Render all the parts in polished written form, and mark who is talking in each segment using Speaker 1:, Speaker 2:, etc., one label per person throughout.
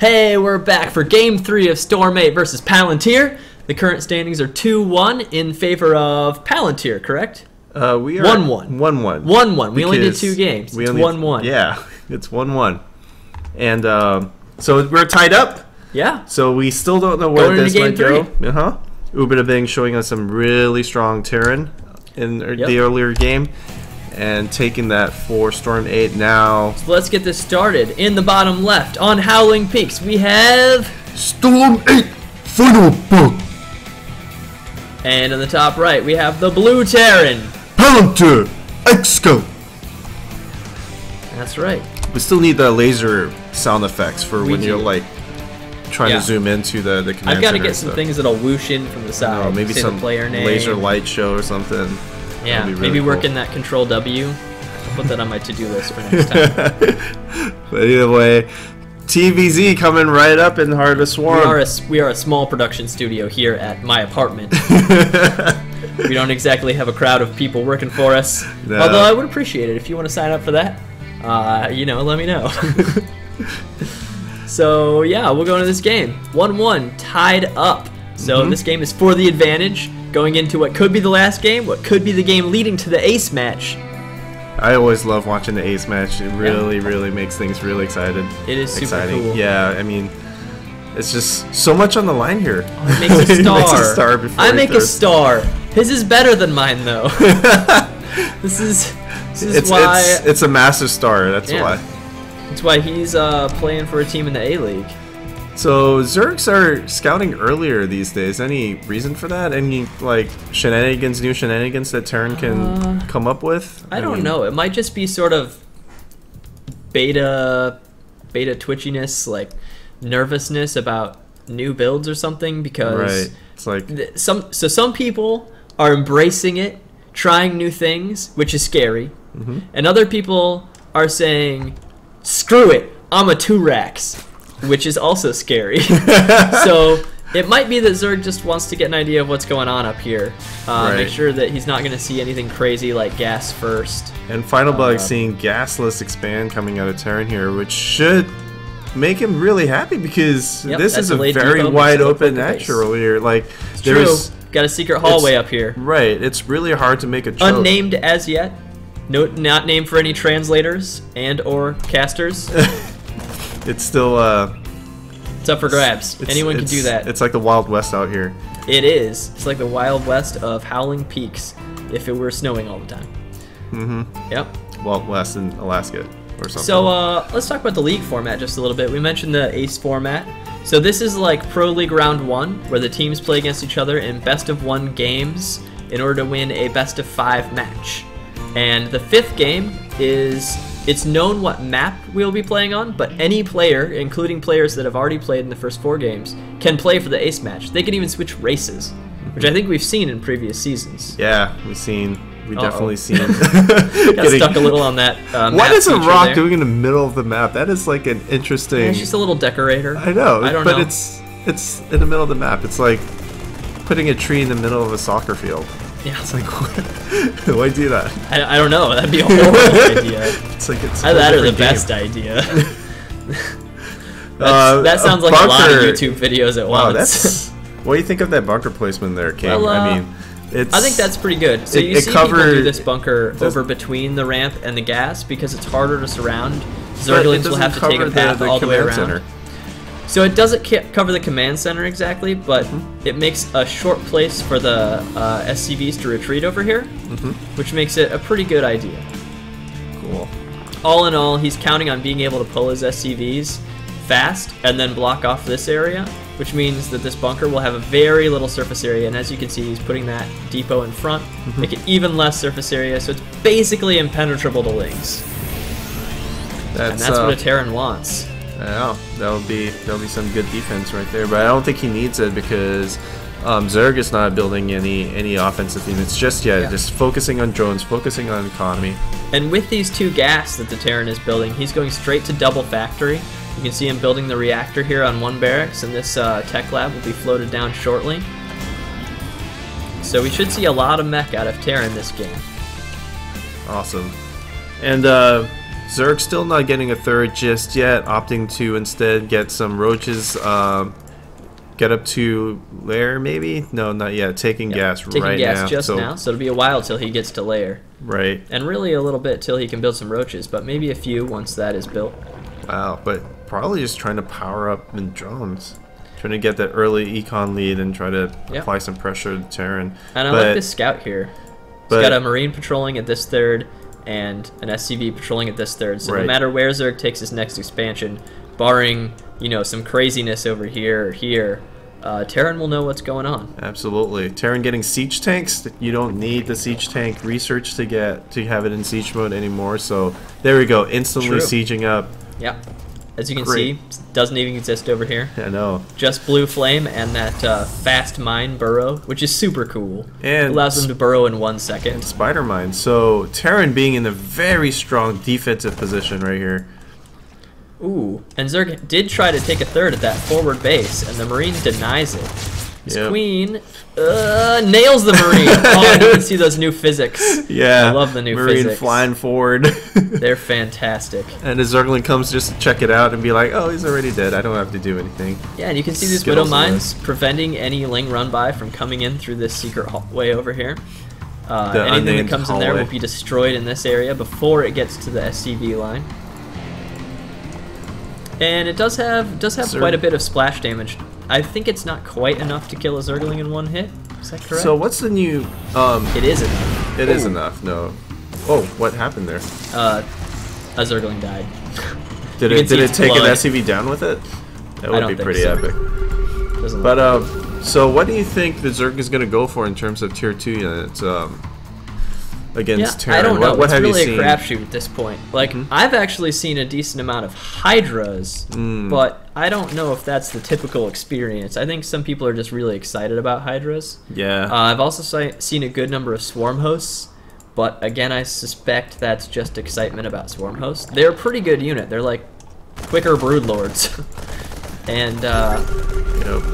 Speaker 1: Hey, we're back for Game 3 of Storm8 versus Palantir. The current standings are 2-1 in favor of Palantir, correct?
Speaker 2: We are
Speaker 1: 1-1.
Speaker 2: 1-1.
Speaker 1: 1-1. We only did 2 games. It's 1-1.
Speaker 2: Yeah, it's 1-1. And so we're tied up.
Speaker 1: Yeah.
Speaker 2: So we still don't know where this might go.
Speaker 1: Uh-huh.
Speaker 2: Ubadabing showing us some really strong Terran in the earlier game. And taking that for Storm8 now.
Speaker 1: So let's get this started. In the bottom left, on Howling Peaks, we have
Speaker 3: Storm8 Final Book.
Speaker 1: And on the top right, we have the Blue Terran
Speaker 3: Palantir X-Scope.
Speaker 1: That's right.
Speaker 2: We still need the laser sound effects for when you're like trying to zoom into the command
Speaker 1: I've got to
Speaker 2: center
Speaker 1: get some things that'll whoosh in from the side.
Speaker 2: Maybe some
Speaker 1: player name.
Speaker 2: laser light show or something.
Speaker 1: Yeah,
Speaker 2: really
Speaker 1: maybe
Speaker 2: cool.
Speaker 1: working that Control W. I'll put that on my to-do list for next time.
Speaker 2: But either way, TVZ coming right up in the heart of the swarm.
Speaker 1: We are a small production studio here at my apartment. We don't exactly have a crowd of people working for us. No. Although I would appreciate it if you want to sign up for that. You know, let me know. So yeah, we'll go into this game. 1-1, tied up. So this game is for the advantage, going into what could be the last game, what could be the game leading to the ace match.
Speaker 2: I always love watching the ace match. It really makes things really excited.
Speaker 1: It is super cool.
Speaker 2: Yeah, I mean, it's just so much on the line here.
Speaker 1: Oh, it makes a star.
Speaker 2: Makes a star before
Speaker 1: I make a star. His is better than mine, though. This is why
Speaker 2: it's a massive star. That's why.
Speaker 1: That's why he's playing for a team in the A-League.
Speaker 2: So Zergs are scouting earlier these days. Any reason for that? Any like new shenanigans that Terran can come up with?
Speaker 1: I don't know. It might just be sort of beta twitchiness, like nervousness about new builds or something. Because
Speaker 2: it's like
Speaker 1: some people are embracing it, trying new things, which is scary, and other people are saying, "Screw it, I'm a 2-Rax." Which is also scary. So it might be that Zerg just wants to get an idea of what's going on up here. Make sure that he's not going to see anything crazy like gas first.
Speaker 2: And Final Bug seeing gasless expand coming out of Terran here, which should make him really happy because this is a very wide open natural here. Like there's
Speaker 1: got a secret hallway up here.
Speaker 2: Right. It's really hard to make a choke.
Speaker 1: Unnamed as yet. Not named for any translators and or casters.
Speaker 2: It's still
Speaker 1: it's up for grabs. Anyone can do that.
Speaker 2: It's like the Wild West out here.
Speaker 1: It is. It's like the Wild West of Howling Peaks if it were snowing all the time. Yep.
Speaker 2: Wild West in Alaska or something.
Speaker 1: So let's talk about the league format just a little bit. We mentioned the ace format. So this is like Pro League Round 1 where the teams play against each other in best-of-1 games in order to win a best-of-5 match. And the 5th game is... It's known what map we'll be playing on, but any player, including players that have already played in the first 4 games, can play for the ace match. They can even switch races, which I think we've seen in previous seasons.
Speaker 2: Yeah, we've definitely seen.
Speaker 1: Got stuck a little on that.
Speaker 2: What is a rock doing in the middle of the map? That is like an interesting.
Speaker 1: Yeah, it's just a little decorator.
Speaker 2: I know,
Speaker 1: I don't
Speaker 2: know.
Speaker 1: But
Speaker 2: it's in the middle of the map. It's like putting a tree in the middle of a soccer field.
Speaker 1: Yeah.
Speaker 2: It's like, why do that?
Speaker 1: I don't know. That'd be a horrible idea.
Speaker 2: It's like it's
Speaker 1: that or the best idea. That sounds like
Speaker 2: bunker.
Speaker 1: A lot of YouTube videos at once.
Speaker 2: What do you think of that bunker placement there, King?
Speaker 1: Well,
Speaker 2: I mean,
Speaker 1: I think that's pretty good. So you see people do this bunker over between the ramp and the gas because it's harder to surround. Zerglings will have to take a path all the way around.
Speaker 2: Center.
Speaker 1: So it doesn't cover the command center exactly, but it makes a short place for the SCVs to retreat over here, which makes it a pretty good idea.
Speaker 2: Cool.
Speaker 1: All in all, he's counting on being able to pull his SCVs fast and then block off this area, which means that this bunker will have a very little surface area, and as you can see, he's putting that depot in front, make it even less surface area, so it's basically impenetrable to lings. And that's what a Terran wants.
Speaker 2: Yeah, that'll be some good defense right there, but I don't think he needs it because Zerg is not building any offensive units just yet. Just focusing on drones, focusing on economy.
Speaker 1: And with these 2 gas that the Terran is building, he's going straight to double factory. You can see him building the reactor here on 1 barracks, and this tech lab will be floated down shortly. So we should see a lot of mech out of Terran this game.
Speaker 2: Awesome. And Zerg still not getting a third just yet, opting to instead get some roaches. Get up to lair, maybe? No, not yet. Taking gas
Speaker 1: taking
Speaker 2: right
Speaker 1: gas
Speaker 2: now.
Speaker 1: just now, so it'll be a while till he gets to lair.
Speaker 2: Right.
Speaker 1: And really a little bit till he can build some roaches, but maybe a few once that is built.
Speaker 2: Wow, but probably just trying to power up in drones. Trying to get that early econ lead and try to apply some pressure to Terran.
Speaker 1: And I like this scout here. He's got a Marine patrolling at this third and an SCV patrolling at this third, so no matter where Zerg takes his next expansion, barring, you know, some craziness over here or here, Terran will know what's going on.
Speaker 2: Absolutely. Terran getting siege tanks. You don't need the siege tank research to have it in siege mode anymore. So there we go. Instantly sieging up.
Speaker 1: Yeah. As you can see, it doesn't even exist over here.
Speaker 2: I know.
Speaker 1: Just blue flame and that fast mine burrow, which is super cool.
Speaker 2: And
Speaker 1: allows them to burrow in 1 second.
Speaker 2: And spider mine. So Terran being in a very strong defensive position right here.
Speaker 1: Ooh, and Zerg did try to take a third at that forward base, and the Marine denies it. His Queen nails the Marine. Oh, and you can see those new physics.
Speaker 2: Yeah,
Speaker 1: I love the new
Speaker 2: Marine
Speaker 1: physics.
Speaker 2: flying forward.
Speaker 1: They're fantastic.
Speaker 2: And the Zergling comes just to check it out and be like, oh, he's already dead. I don't have to do anything.
Speaker 1: Yeah, and you can see these Widow Mines preventing any Ling run by from coming in through this secret hallway over here. Anything that comes in there will be destroyed in this area before it gets to the SCV line. And it does have quite a bit of splash damage. I think it's not quite enough to kill a Zergling in 1 hit. Is that correct?
Speaker 2: So what's the new...
Speaker 1: it is enough.
Speaker 2: It is enough, no. Oh, what happened there?
Speaker 1: A Zergling died.
Speaker 2: Did it take an SCV down with it? That would be pretty epic. But, so what do you think the Zerg is going to go for in terms of tier 2 units? Against Terran.
Speaker 1: I don't know.
Speaker 2: What
Speaker 1: it's
Speaker 2: have
Speaker 1: really
Speaker 2: you seen?
Speaker 1: a crapshoot at this point. Like, I've actually seen a decent amount of Hydras, but I don't know if that's the typical experience. I think some people are just really excited about Hydras.
Speaker 2: Yeah.
Speaker 1: I've also seen a good number of Swarm Hosts, but again, I suspect that's just excitement about Swarm Hosts. They're a pretty good unit. They're like quicker Broodlords. And,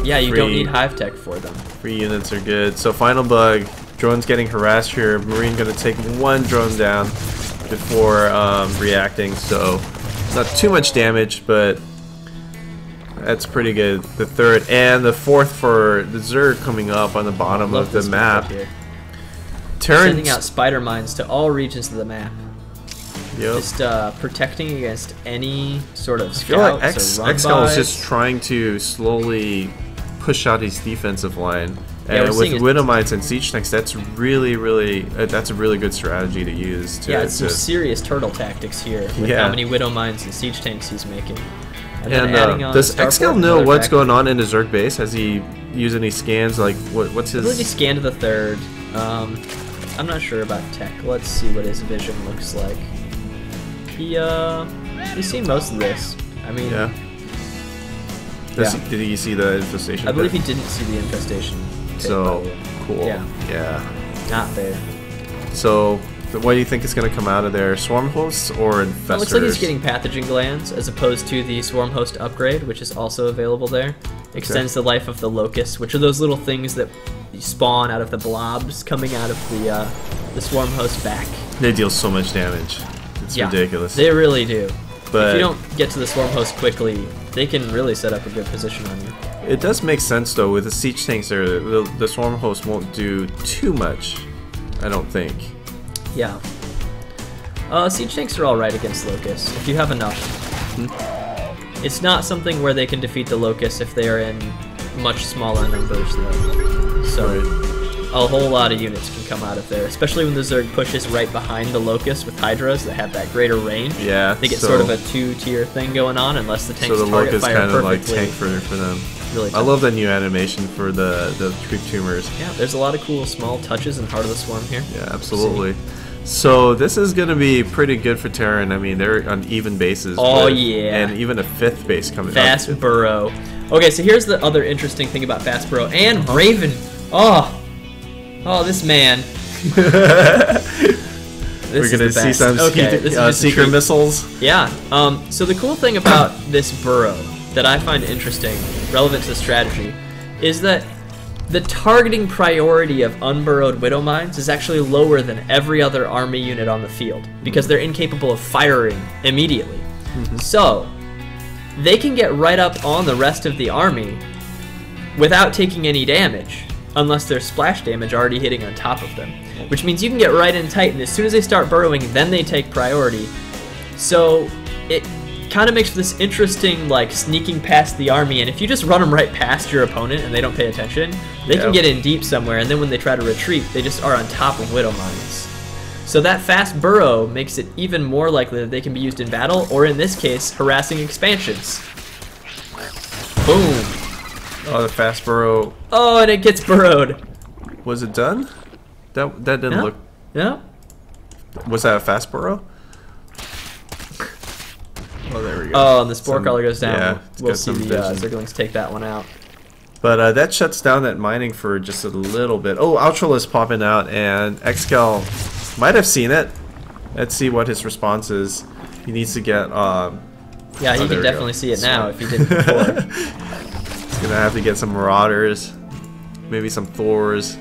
Speaker 1: yeah, you don't need Hive Tech for them.
Speaker 2: Free units are good. So, final bug. Drone's getting harassed here. Marine gonna take 1 drone down before reacting, so not too much damage, but that's pretty good. The 3rd and the 4th for the Zerg coming up on the bottom of the map.
Speaker 1: Terran sending out spider mines to all regions of the map.
Speaker 2: Yep.
Speaker 1: Just protecting against any sort of scouts.
Speaker 2: I feel like AHGL is just trying to slowly push out his defensive line. And with Widow Mines and Siege Tanks, that's really, that's a really good strategy to use.
Speaker 1: It's some serious turtle tactics here with how many Widow Mines and Siege Tanks he's making. And
Speaker 2: does AHGL know what's going on in his Zerg base? Has he used any scans? Like, what's his...
Speaker 1: I believe he scanned the 3rd. I'm not sure about tech. Let's see what his vision looks like. He's seen most of this. I mean...
Speaker 2: Yeah. Did he see the infestation?
Speaker 1: I believe he didn't see the infestation.
Speaker 2: So cool. Yeah.
Speaker 1: Not there.
Speaker 2: So, what do you think is going to come out of there? Swarm hosts or infestors?
Speaker 1: It looks like he's getting pathogen glands as opposed to the swarm host upgrade, which is also available there. Extends the life of the locusts, which are those little things that spawn out of the blobs coming out of the swarm host back.
Speaker 2: They deal so much damage. It's ridiculous.
Speaker 1: They really do.
Speaker 2: But
Speaker 1: if you don't get to the swarm host quickly, they can really set up a good position on you.
Speaker 2: It does make sense though with the siege tanks there. The swarm host won't do too much, I don't think.
Speaker 1: Yeah. Siege tanks are alright against locusts if you have enough. It's not something where they can defeat the locusts if they are in much smaller numbers though. So a whole lot of units can come out of there, especially when the Zerg pushes right behind the locust with Hydras that have that greater range.
Speaker 2: Yeah,
Speaker 1: they get sort of a 2-tier thing going on unless the tanks target
Speaker 2: locust
Speaker 1: fire
Speaker 2: kind
Speaker 1: perfectly.
Speaker 2: Of like tank for them.
Speaker 1: Really
Speaker 2: I love the new animation for the creep tumors.
Speaker 1: Yeah, there's a lot of cool small touches in Heart of the Swarm here.
Speaker 2: Yeah, absolutely. So this is going to be pretty good for Terran. I mean, they're on even bases.
Speaker 1: Oh, yeah.
Speaker 2: And even a 5th base coming up.
Speaker 1: Fast Burrow. Okay, so here's the other interesting thing about Fast Burrow. And Raven. Oh, this man.
Speaker 2: We're going to see some secret missiles.
Speaker 1: Yeah. So the cool thing about this burrow that I find interesting, relevant to the strategy, is that the targeting priority of unburrowed Widow Mines is actually lower than every other army unit on the field because they're incapable of firing immediately. So they can get right up on the rest of the army without taking any damage, unless there's splash damage already hitting on top of them, which means you can get right in tight, and as soon as they start burrowing, then they take priority. So it kind of makes for this interesting, like, sneaking past the army, and if you just run them right past your opponent and they don't pay attention, they can get in deep somewhere, and then when they try to retreat, they just are on top of Widow Mines. So that fast burrow makes it even more likely that they can be used in battle, or in this case, harassing expansions. Boom.
Speaker 2: Oh, the fast burrow.
Speaker 1: Oh, and it gets burrowed.
Speaker 2: Was it done? That didn't look...
Speaker 1: No.
Speaker 2: Was that a fast burrow? Oh, there we go.
Speaker 1: Oh, and the spore color goes down.
Speaker 2: Yeah,
Speaker 1: we'll see the Zerglings take that one out.
Speaker 2: But that shuts down that mining for just a little bit. Oh, Ultralisk popping out, and XCal might have seen it. Let's see what his response is. He needs to get...
Speaker 1: yeah, he can definitely see it now if he didn't before.
Speaker 2: He's gonna have to get some Marauders, maybe some Thors.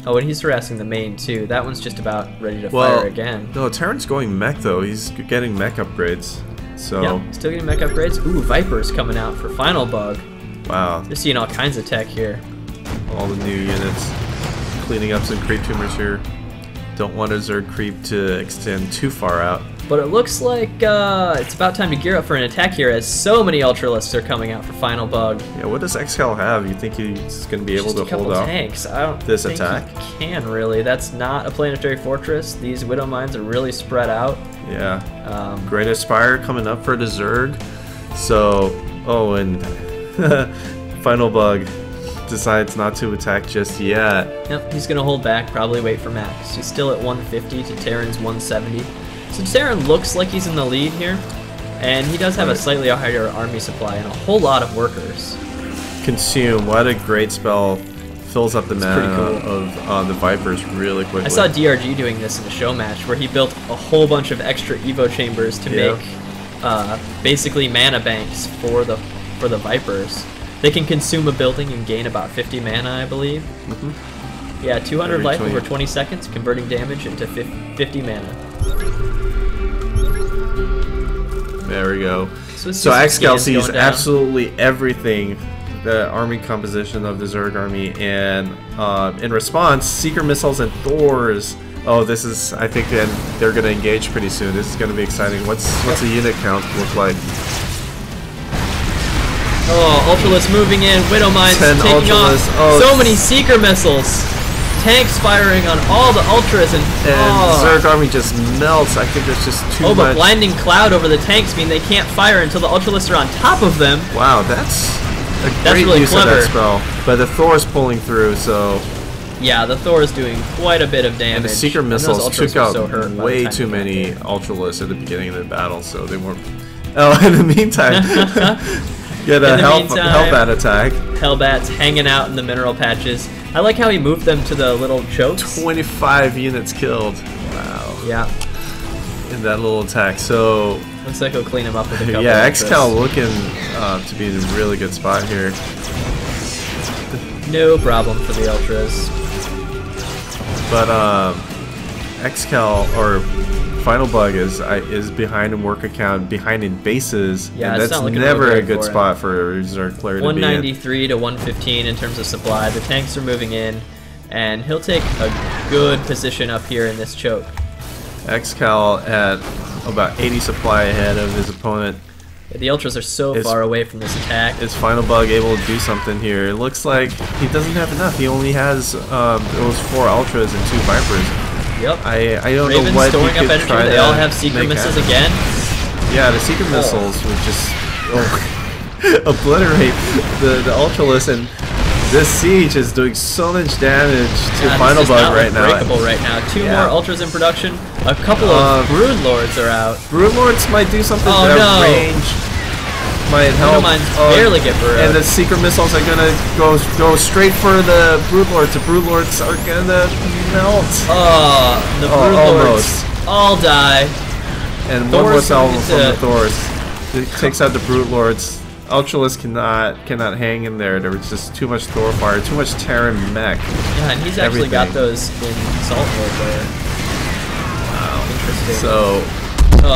Speaker 1: Oh, and he's harassing the main too. That one's just about ready to fire again.
Speaker 2: No, Terran's going mech though. He's getting mech upgrades. So
Speaker 1: yeah, still getting mech upgrades. Ooh, Viper's coming out for Final Bug.
Speaker 2: Wow.
Speaker 1: They're seeing all kinds of tech here.
Speaker 2: All the new units. Cleaning up some creep tumors here. Don't want a Zerg creep to extend too far out.
Speaker 1: But it looks like it's about time to gear up for an attack here, as so many Ultralisks are coming out for Final Bug.
Speaker 2: Yeah, what does XCal have? You think he's going to be able to hold off
Speaker 1: tanks. I don't
Speaker 2: this
Speaker 1: think
Speaker 2: attack?
Speaker 1: He can really. That's not a planetary fortress. These Widow Mines are really spread out.
Speaker 2: Yeah. Great Aspire coming up for the Zerg. So, oh, and Final Bug decides not to attack just yet.
Speaker 1: Yep, he's going to hold back, probably wait for Max. He's still at 150 to Terran's 170. So Terran looks like he's in the lead here, and he does have a slightly higher army supply and a whole lot of workers.
Speaker 2: Consume, what a great spell. Fills up the mana of the Vipers really quickly.
Speaker 1: I saw DRG doing this in a show match where he built a whole bunch of extra Evo chambers to make basically mana banks for the Vipers. They can consume a building and gain about 50 mana, I believe. Yeah, 200 life over 20 seconds, converting damage into 50 mana.
Speaker 2: There we go. So XCal sees absolutely everything, the army composition of the Zerg army, and in response, Seeker Missiles and Thors. Oh, this is, I think they're going to engage pretty soon. This is going to be exciting. What's the unit count look like?
Speaker 1: Oh, Ultralisk moving in, Widow Mines taking off. So many Seeker Missiles. Tanks firing on all the Ultras, and
Speaker 2: Zerg army just melts. I think there's just too much.
Speaker 1: But blinding cloud over the tanks mean they can't fire until the Ultralisks are on top of them.
Speaker 2: Wow, that's a great
Speaker 1: really
Speaker 2: use
Speaker 1: clever.
Speaker 2: of that spell. But the Thor's pulling through, so...
Speaker 1: Yeah, the Thor is doing quite a bit of damage.
Speaker 2: And the Seeker Missiles took out way too many
Speaker 1: Ultralisks
Speaker 2: Ultralisks at the beginning of the battle, so they weren't... Oh, in the meantime... Get a Hellbat attack.
Speaker 1: Hellbats hanging out in the mineral patches. I like how he moved them to the little chokes.
Speaker 2: 25 units killed. Wow.
Speaker 1: Yeah.
Speaker 2: In that little attack. So
Speaker 1: looks like he'll clean him up with a couple.
Speaker 2: Yeah, XCal looking to be in a really good spot here.
Speaker 1: No problem for the Ultras.
Speaker 2: But XCal or Final Bug is behind in work account, behind in bases,
Speaker 1: yeah,
Speaker 2: and that's never a good spot for Zerg player to be in.
Speaker 1: 193 to 115 in terms of supply. The tanks are moving in, and he'll take a good position up here in this choke.
Speaker 2: XCal at about 80 supply ahead of his opponent.
Speaker 1: Yeah, the Ultras are so far away from this attack.
Speaker 2: Is Final Bug able to do something here? It looks like he doesn't have enough. He only has those 4 Ultras and 2 Vipers.
Speaker 1: Yep.
Speaker 2: I don't
Speaker 1: Ravens
Speaker 2: know what
Speaker 1: storing
Speaker 2: he
Speaker 1: up
Speaker 2: could
Speaker 1: energy.
Speaker 2: try
Speaker 1: They
Speaker 2: to
Speaker 1: all have Seeker Missiles again.
Speaker 2: Yeah, the Seeker Missiles would just obliterate the Ultralisk, and this siege is doing so much damage to Final Bug right now.
Speaker 1: Right now. 2 more Ultras in production. A couple of Broodlords are out.
Speaker 2: Broodlords might do something to range. Might help.
Speaker 1: Barely get burrowed.
Speaker 2: And the Seeker Missiles are gonna go straight for the Broodlords. The Broodlords are gonna melt.
Speaker 1: The Broodlords all die.
Speaker 2: And one more salvo from the Thors. It takes out the Broodlords. Ultralisk cannot hang in there. There was just too much Thor fire, too much Terran mech.
Speaker 1: Yeah, and he's actually got those in Salt mode there. Wow, interesting.
Speaker 2: So,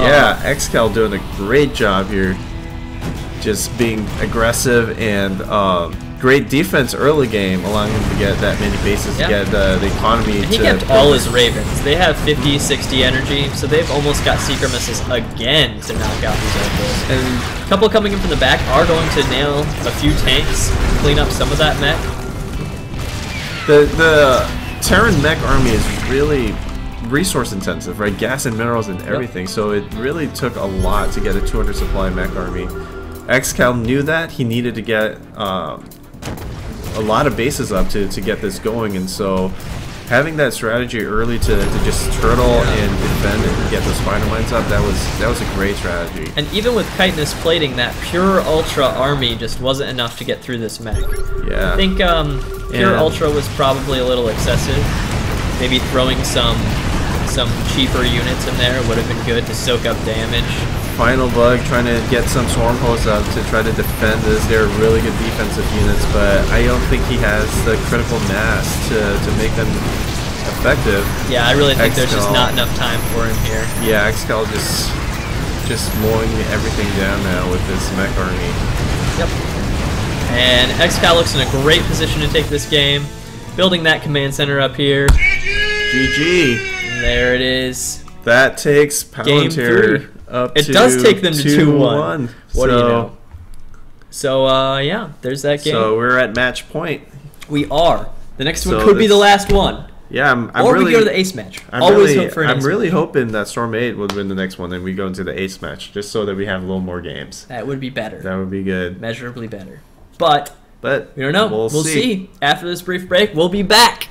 Speaker 2: yeah, XCal doing a great job here. Just being aggressive and great defense early game, allowing him to get that many bases, to get the economy.
Speaker 1: And he kept all his Ravens. They have 50, 60 energy, so they've almost got Seeker Missiles again to knock out these Ultras. And a couple coming in from the back are going to nail a few tanks, clean up some of that mech.
Speaker 2: The Terran mech army is really resource intensive, right? Gas and minerals and everything, so it really took a lot to get a 200 supply mech army. XCal knew that he needed to get a lot of bases up to get this going, and so having that strategy early to just turtle and defend and get those spider mines up, that was a great strategy.
Speaker 1: And even with chitinous plating, that pure ultra army just wasn't enough to get through this mech.
Speaker 2: Yeah,
Speaker 1: I think pure ultra was probably a little excessive. Maybe throwing some cheaper units in there would have been good to soak up damage.
Speaker 2: Final Bug trying to get some swarm hosts up to try to defend this. They're really good defensive units, but I don't think he has the critical mass to make them effective.
Speaker 1: Yeah, I really think there's just not enough time for him here.
Speaker 2: Yeah, XCal just mowing everything down now with this mech army.
Speaker 1: Yep. And XCal looks in a great position to take this game. Building that command center up here.
Speaker 2: GG.
Speaker 1: And there it is.
Speaker 2: That takes Palantir up
Speaker 1: it
Speaker 2: to
Speaker 1: does take them to 2-1. What do you know? So, yeah, there's that game.
Speaker 2: So we're at match point.
Speaker 1: We are. The next one could be the last one.
Speaker 2: Yeah, I'm
Speaker 1: or
Speaker 2: really,
Speaker 1: we go to the ace match.
Speaker 2: I'm
Speaker 1: Always hope for an
Speaker 2: I'm
Speaker 1: ace
Speaker 2: really
Speaker 1: match.
Speaker 2: hoping that Storm8 would win the next one and we go into the ace match, just so that we have a little more games.
Speaker 1: That would be better.
Speaker 2: That would be good.
Speaker 1: Measurably better. But
Speaker 2: we
Speaker 1: don't know. We'll see. After this brief break, we'll be back.